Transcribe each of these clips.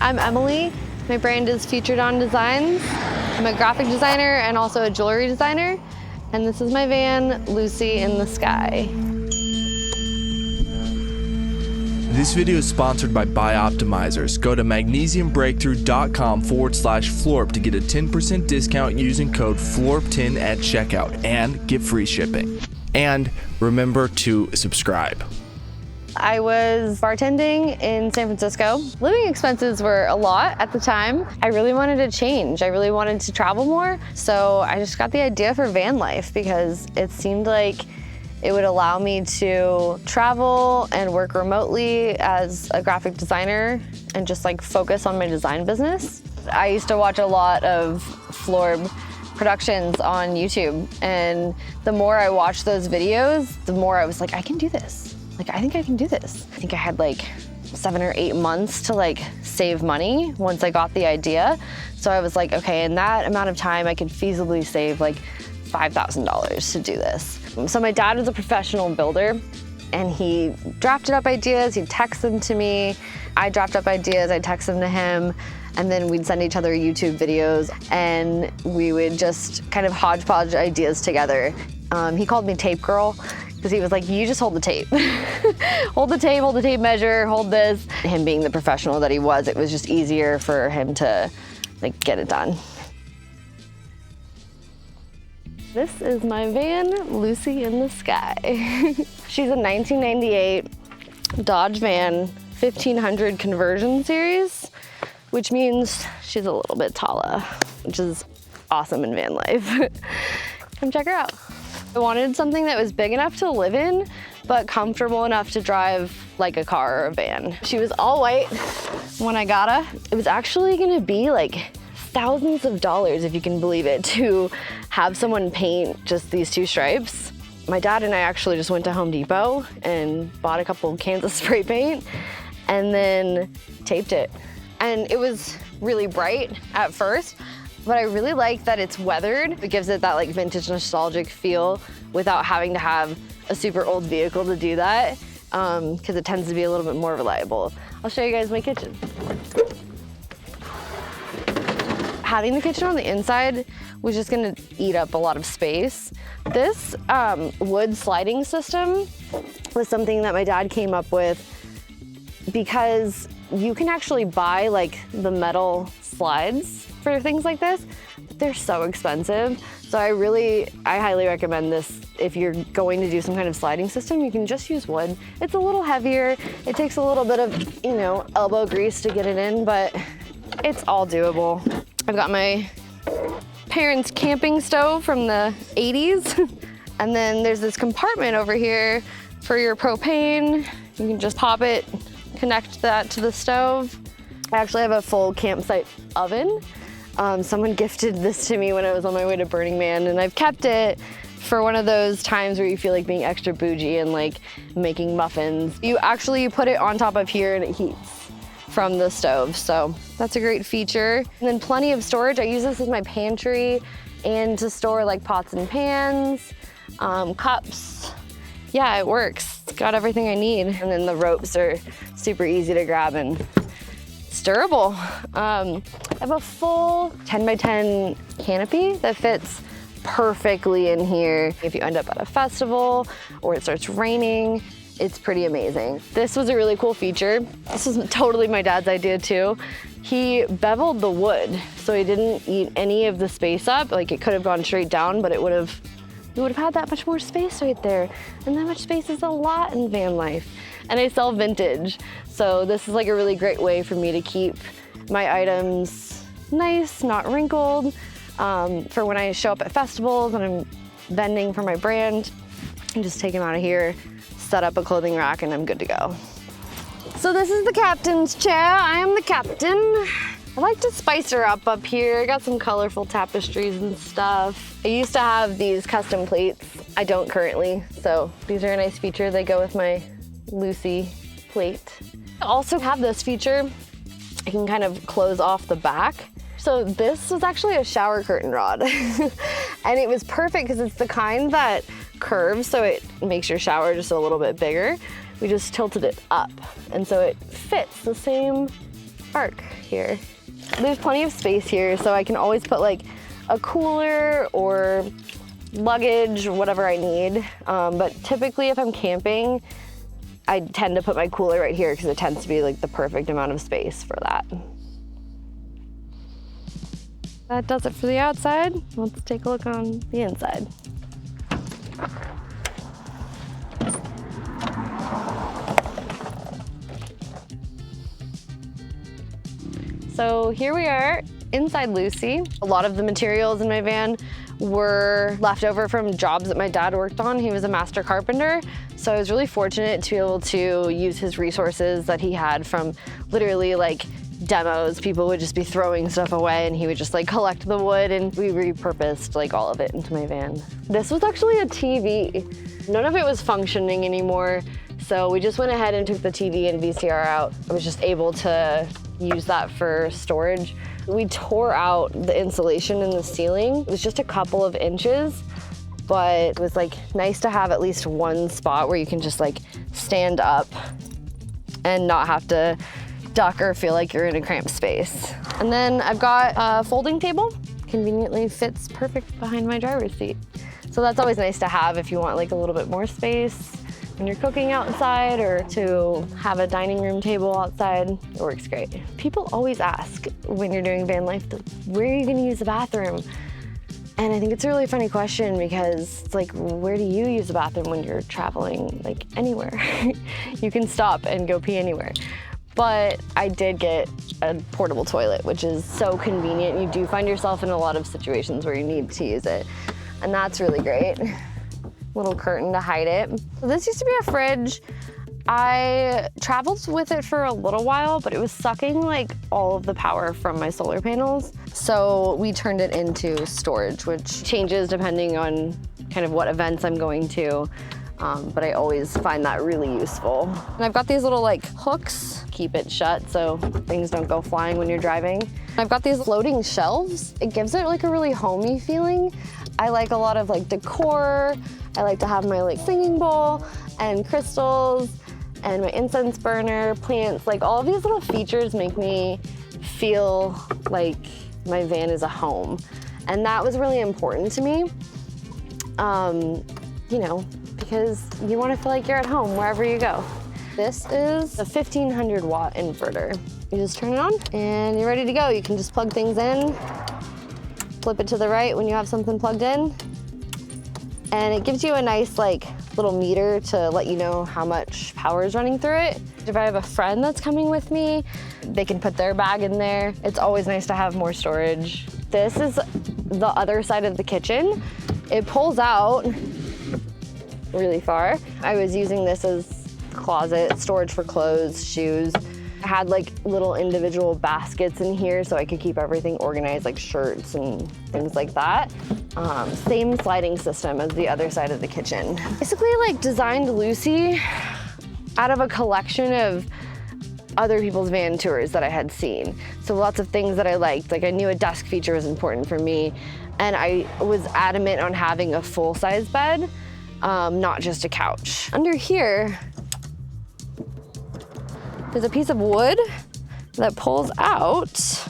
I'm Emily. My brand is Featured on Designs. I'm a graphic designer and also a jewelry designer. And this is my van, Lucy in the Sky. This video is sponsored by Optimizers. Go to magnesiumbreakthrough.com/FLORB to get a 10% discount using code FLORB10 at checkout and get free shipping. And remember to subscribe. I was bartending in San Francisco. Living expenses were a lot at the time. I really wanted to change. I really wanted to travel more. So I just got the idea for Vanlife because it seemed like it would allow me to travel and work remotely as a graphic designer and just like focus on my design business. I used to watch a lot of FLORB productions on YouTube, and the more I watched those videos, the more I was like, I can do this. Like, I think I can do this. I think I had like 7 or 8 months to like save money once I got the idea. So I was like, okay, in that amount of time, I could feasibly save like $5,000 to do this. So my dad was a professional builder, and he drafted up ideas, he'd text them to me. I draft up ideas, I'd text them to him, and then we'd send each other YouTube videos, and we would just kind of hodgepodge ideas together. He called me Tape Girl, because he was like, you just hold the tape. hold the tape measure, hold this. Him being the professional that he was, it was just easier for him to like get it done. This is my van, Lucy in the Sky. She's a 1998 Dodge van 1500 conversion series, which means she's a little bit taller, which is awesome in van life. Come check her out. I wanted something that was big enough to live in, but comfortable enough to drive like a car or a van. She was all white when I got her. It was actually gonna be like thousands of dollars, if you can believe it, to have someone paint just these 2 stripes. My dad and I actually just went to Home Depot and bought a couple cans of spray paint and then taped it. And it was really bright at first, but I really like that it's weathered. It gives it that like vintage nostalgic feel without having to have a super old vehicle to do that, because it tends to be a little bit more reliable. I'll show you guys my kitchen. Having the kitchen on the inside was just gonna eat up a lot of space. This wood sliding system was something that my dad came up with because you can actually buy like the metal slides for things like this, but they're so expensive. So I highly recommend this. If you're going to do some kind of sliding system, you can just use wood. It's a little heavier. It takes a little bit of, elbow grease to get it in, but it's all doable. I've got my parents' camping stove from the 80s. And then there's this compartment over here for your propane. You can just pop it, connect that to the stove. I actually have a full campsite oven. Someone gifted this to me when I was on my way to Burning Man, and I've kept it for one of those times where you feel like being extra bougie and like making muffins. You put it on top of here and it heats from the stove, so that's a great feature. And then plenty of storage. I use this as my pantry and to store like pots and pans, cups. Yeah, it works. It's got everything I need. And then the ropes are super easy to grab and it's durable. I have a full 10 by 10 canopy that fits perfectly in here. If you end up at a festival or it starts raining, it's pretty amazing. This was a really cool feature. This was totally my dad's idea too. He beveled the wood, so he didn't eat any of the space up. Like it could have gone straight down, but we would have had that much more space right there. And that much space is a lot in van life. And I sell vintage. So this is like a really great way for me to keep my items nice, not wrinkled, for when I show up at festivals and I'm vending for my brand. I just take them out of here, set up a clothing rack, and I'm good to go. So this is the captain's chair. I am the captain. I like to spice her up here. I got some colorful tapestries and stuff. I used to have these custom plates. I don't currently, so these are a nice feature. They go with my Lucy plate. I also have this feature. I can kind of close off the back. So this was actually a shower curtain rod. And it was perfect because it's the kind that curves, so it makes your shower just a little bit bigger. We just tilted it up, and so it fits the same arc here. There's plenty of space here, so I can always put like a cooler or luggage, whatever I need. But typically if I'm camping, I tend to put my cooler right here because it tends to be like the perfect amount of space for that. That does it for the outside. Let's take a look on the inside. So here we are inside Lucy. A lot of the materials in my van were left over from jobs that my dad worked on. He was a master carpenter. So I was really fortunate to be able to use his resources that he had from literally like demos. People would just be throwing stuff away and he would just like collect the wood, and we repurposed like all of it into my van. This was actually a TV. None of it was functioning anymore. So we just went ahead and took the TV and VCR out. I was just able to use that for storage. We tore out the insulation in the ceiling. It was just a couple of inches, but it was like nice to have at least one spot where you can just like stand up and not have to duck or feel like you're in a cramped space. And then I've got a folding table. Conveniently fits perfect behind my driver's seat. So that's always nice to have if you want like a little bit more space when you're cooking outside, or to have a dining room table outside. It works great. People always ask when you're doing van life, where are you gonna use the bathroom? And I think it's a really funny question because it's like, where do you use the bathroom when you're traveling? Like anywhere. You can stop and go pee anywhere. But I did get a portable toilet, which is so convenient. You do find yourself in a lot of situations where you need to use it. And that's really great. Little curtain to hide it. So this used to be a fridge. I traveled with it for a little while, but it was sucking like all of the power from my solar panels. So we turned it into storage, which changes depending on kind of what events I'm going to. But I always find that really useful. And I've got these little like hooks, keep it shut so things don't go flying when you're driving. I've got these floating shelves. It gives it like a really homey feeling. I like a lot of like decor. I like to have my like singing bowl and crystals and my incense burner, plants. Like all of these little features make me feel like my van is a home. And that was really important to me. You know, because you want to feel like you're at home wherever you go. This is a 1500 watt inverter. You just turn it on and you're ready to go. You can just plug things in, flip it to the right when you have something plugged in. And it gives you a nice like little meter to let you know how much power is running through it. If I have a friend that's coming with me, they can put their bag in there. It's always nice to have more storage. This is the other side of the kitchen. It pulls out really far. I was using this as closet, storage for clothes, shoes. I had like little individual baskets in here so I could keep everything organized, like shirts and things like that. Same sliding system as the other side of the kitchen. Basically like designed Lucy out of a collection of other people's van tours that I had seen. So lots of things that I liked. Like I knew a desk feature was important for me, and I was adamant on having a full-size bed, not just a couch. Under here, there's a piece of wood that pulls out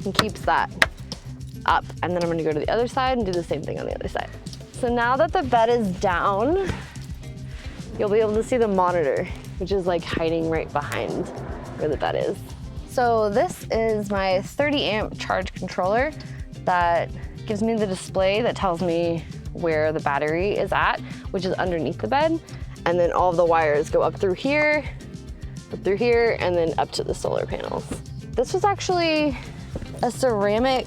and keeps that up. And then I'm gonna go to the other side and do the same thing on the other side. So now that the bed is down, you'll be able to see the monitor, which is like hiding right behind where the bed is. So this is my 30 amp charge controller that gives me the display that tells me where the battery is at, which is underneath the bed. And then all of the wires go up through here, and then up to the solar panels. This was actually a ceramic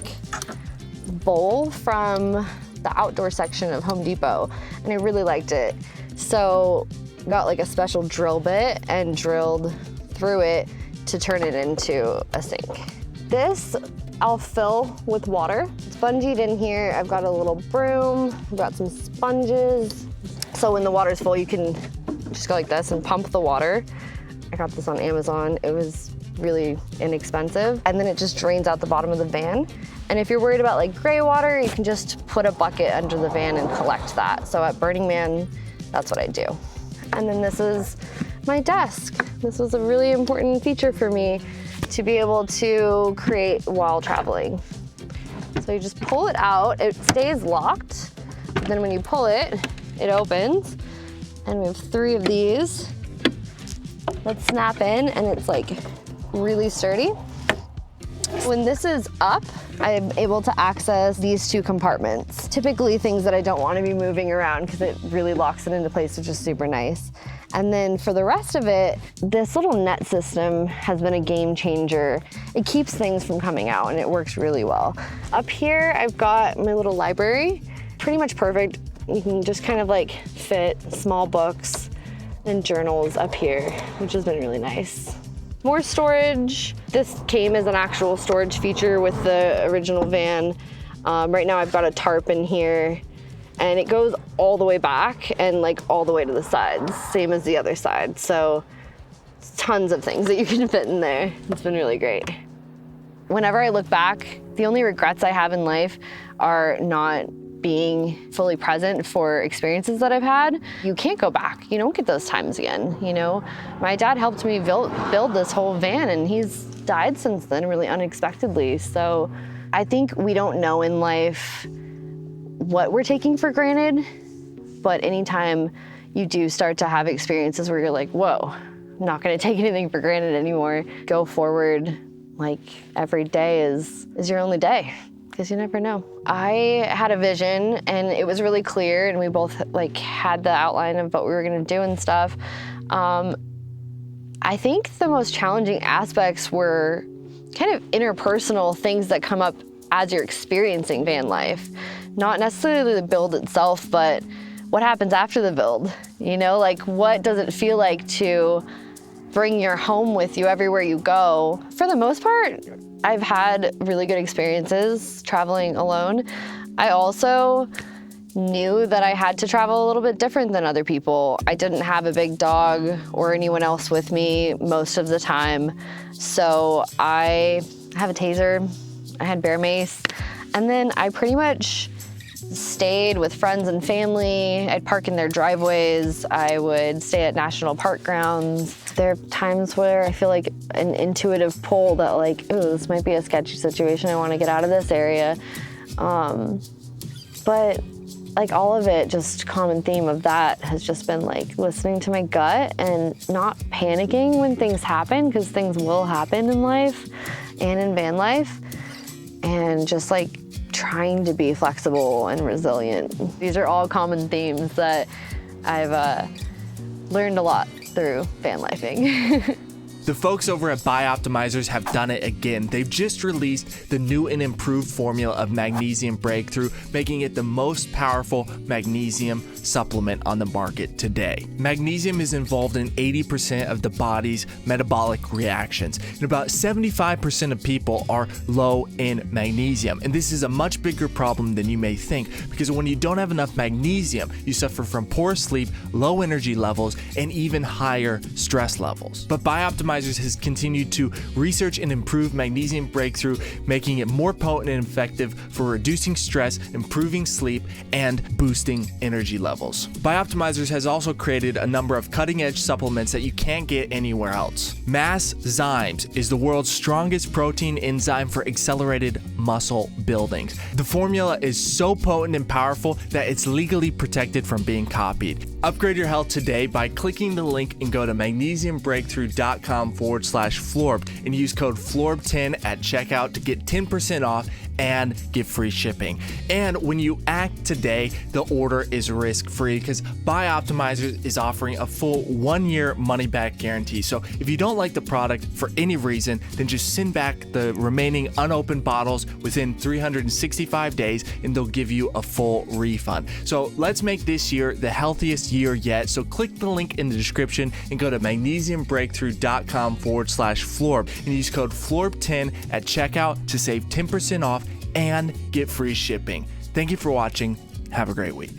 bowl from the outdoor section of Home Depot, and I really liked it. So got like a special drill bit and drilled through it to turn it into a sink. This I'll fill with water. It's bungeed in here. I've got a little broom, I've got some sponges. So when the water's full, you can just go like this and pump the water. I got this on Amazon. It was really inexpensive. And then it just drains out the bottom of the van. And if you're worried about like gray water, you can just put a bucket under the van and collect that. So at Burning Man, that's what I do. And then this is my desk. This was a really important feature for me to be able to create while traveling. So you just pull it out, it stays locked. Then when you pull it, it opens. And we have 3 of these that snap in, and it's like really sturdy. When this is up, I'm able to access these 2 compartments. Typically things that I don't want to be moving around because it really locks it into place, which is super nice. And then for the rest of it, this little net system has been a game changer. It keeps things from coming out and it works really well. Up here, I've got my little library, pretty much perfect. You can just kind of like fit small books and journals up here, which has been really nice. More storage. This came as an actual storage feature with the original van. Right now I've got a tarp in here and it goes all the way back and like all the way to the sides, same as the other side. So tons of things that you can fit in there. It's been really great. Whenever I look back, the only regrets I have in life are not being fully present for experiences that I've had. You can't go back. You don't get those times again, you know? My dad helped me build this whole van and he's died since then really unexpectedly. So I think we don't know in life what we're taking for granted, but anytime you do start to have experiences where you're like, whoa, I'm not gonna take anything for granted anymore. Go forward, like every day is your only day, because you never know. I had a vision and it was really clear and we both like had the outline of what we were gonna do and stuff. I think the most challenging aspects were kind of interpersonal things that come up as you're experiencing van life. Not necessarily the build itself, but what happens after the build? You know, like what does it feel like to bring your home with you everywhere you go? For the most part, I've had really good experiences traveling alone. I also knew that I had to travel a little bit different than other people. I didn't have a big dog or anyone else with me most of the time. So I have a taser, I had bear mace, and then I pretty much stayed with friends and family. I'd park in their driveways. I would stay at national park grounds. There are times where I feel like an intuitive pull that like, ooh, this might be a sketchy situation. I want to get out of this area. But like all of it, just common theme of that has just been like listening to my gut and not panicking when things happen, because things will happen in life and in van life, and just like trying to be flexible and resilient. These are all common themes that I've learned a lot through van lifing. The folks over at Bioptimizers have done it again. They've just released the new and improved formula of Magnesium Breakthrough, making it the most powerful magnesium supplement on the market today. Magnesium is involved in 80% of the body's metabolic reactions, and about 75% of people are low in magnesium. And this is a much bigger problem than you may think, because when you don't have enough magnesium, you suffer from poor sleep, low energy levels, and even higher stress levels. But Bioptimizers has continued to research and improve Magnesium Breakthrough, making it more potent and effective for reducing stress, improving sleep, and boosting energy levels. Bioptimizers has also created a number of cutting-edge supplements that you can't get anywhere else. Masszymes is the world's strongest protein enzyme for accelerated muscle building. The formula is so potent and powerful that it's legally protected from being copied. Upgrade your health today by clicking the link and go to magnesiumbreakthrough.com/FLORB and use code FLORB10 at checkout to get 10% off and get free shipping. And when you act today, the order is risk-free because Bioptimizers is offering a full 1-year money-back guarantee. So if you don't like the product for any reason, then just send back the remaining unopened bottles within 365 days and they'll give you a full refund. So let's make this year the healthiest year yet. So click the link in the description and go to magnesiumbreakthrough.com/FLORB and use code FLORB10 at checkout to save 10% off and get free shipping. Thank you for watching. Have a great week.